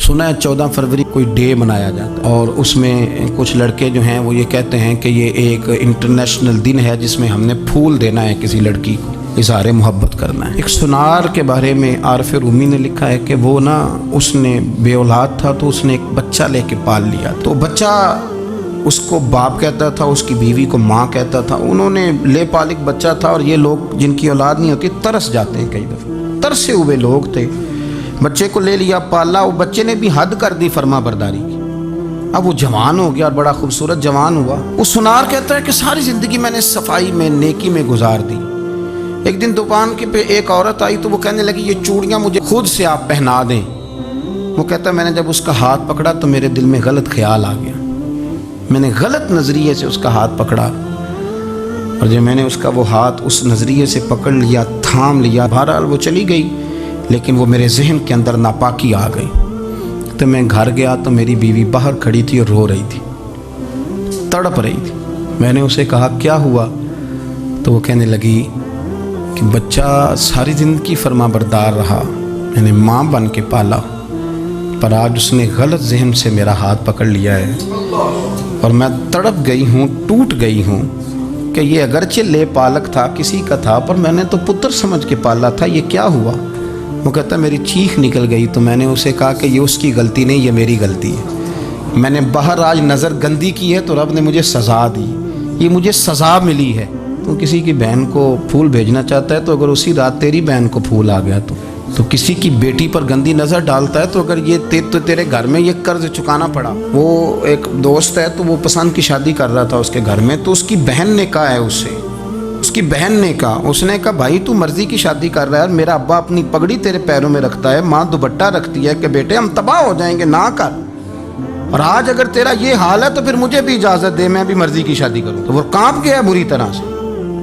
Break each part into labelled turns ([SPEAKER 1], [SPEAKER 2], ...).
[SPEAKER 1] सुना है 14 फरवरी कोई डे मनाया जाता है और उसमें कुछ लड़के जो हैं वो ये कहते हैं कि ये एक इंटरनेशनल दिन है जिसमें हमने फूल देना है किसी लड़की को, इज़हार मोहब्बत करना है। एक सुनार के बारे में आरफ रूमी ने लिखा है कि वो ना उसने बे औलाद था तो उसने एक बच्चा लेके पाल लिया। तो बच्चा उसको बाप कहता था, उसकी बीवी को माँ कहता था। उन्होंने ले पालिक बच्चा था और ये लोग जिनकी औलाद नहीं होती तरस जाते हैं, कई दफ़े तरसे हुए लोग थे। बच्चे को ले लिया, पाला, वो बच्चे ने भी हद कर दी फर्मा बरदारी की। अब वो जवान हो गया और बड़ा खूबसूरत जवान हुआ। वो सुनार कहता है कि सारी ज़िंदगी मैंने सफाई में नेकी में गुजार दी। एक दिन दुकान के पे एक औरत आई तो वो कहने लगी ये चूड़ियाँ मुझे खुद से आप पहना दें। वो कहता है मैंने जब उसका हाथ पकड़ा तो मेरे दिल में गलत ख्याल आ गया, मैंने गलत नज़रिए से उसका हाथ पकड़ा और जब मैंने उसका वो हाथ उस नज़रिए से पकड़ लिया, थाम लिया, बहरहाल वो चली गई, लेकिन वो मेरे जहन के अंदर नापाकी आ गई। तो मैं घर गया तो मेरी बीवी बाहर खड़ी थी और रो रही थी, तड़प रही थी। मैंने उसे कहा क्या हुआ? तो वो कहने लगी कि बच्चा सारी ज़िंदगी फर्मा बरदार रहा, मैंने माँ बन के पाला, पर आज उसने गलत जहन से मेरा हाथ पकड़ लिया है और मैं तड़प गई हूँ, टूट गई हूँ कि ये अगरचे ले पालक था, किसी का था, पर मैंने तो पुत्र समझ के पाला था, ये क्या हुआ? वो कहता मेरी चीख निकल गई। तो मैंने उसे कहा कि ये उसकी गलती नहीं, ये मेरी गलती है। मैंने बाहर आज नज़र गंदी की है तो रब ने मुझे सज़ा दी, ये मुझे सज़ा मिली है। तो किसी की बहन को फूल भेजना चाहता है तो अगर उसी रात तेरी बहन को फूल आ गया तो किसी की बेटी पर गंदी नज़र डालता है तो अगर ये तेरे घर में ये कर्ज चुकाना पड़ा। वो एक दोस्त है तो वो पसंद की शादी कर रहा था उसके घर में, तो उसकी बहन ने कहा है उससे, उसकी बहन ने कहा, उसने कहा भाई तू मर्जी की शादी कर रहा है, मेरा अब्बा अपनी पगड़ी तेरे पैरों में रखता है, माँ दुपट्टा रखती है कि बेटे हम तबाह हो जाएंगे, ना कर। और आज अगर तेरा ये हाल है तो फिर मुझे भी इजाज़त दे, मैं भी मर्जी की शादी करूँ। तो वो कांप गया बुरी तरह से।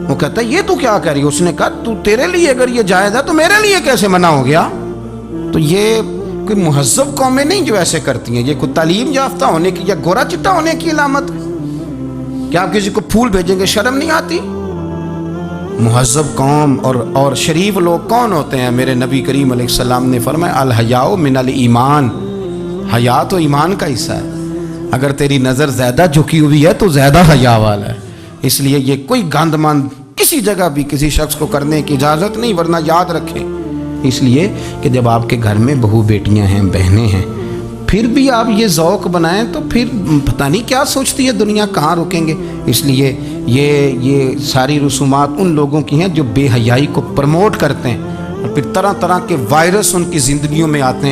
[SPEAKER 1] वो कहता है ये तू क्या कह रही है? उसने कहा तू तेरे लिए अगर ये जायज़ है तो मेरे लिए कैसे मना हो गया? तो ये कोई मुहज़्ज़ब कौमें नहीं जो ऐसे करती हैं, ये कोई तालीम याफ्ता होने की या गोरा चिट्टा होने की अलामत है। क्या आप किसी को फूल भेजेंगे? शर्म नहीं आती? मुहज़्ज़ब कौम और शरीफ लोग कौन होते हैं? मेरे नबी करीम अलैहिस्सलाम ने फरमाया अल हयाउ मिनल ईमान, हया तो ईमान का हिस्सा है। अगर तेरी नज़र ज़्यादा झुकी हुई है तो ज़्यादा हया वाला है। इसलिए ये कोई गंदमंद किसी जगह भी किसी शख्स को करने की इजाज़त नहीं, वरना याद रखें इसलिए कि जब आपके घर में बहू बेटियां हैं, बहनें हैं, फिर भी आप ये ज़ौक़ बनाएं तो फिर पता नहीं क्या सोचती है दुनिया, कहाँ रुकेंगे। इसलिए ये सारी रसूमात उन लोगों की हैं जो बेहयाई को प्रमोट करते हैं और फिर तरह तरह के वायरस उनकी ज़िंदगियों में आते हैं।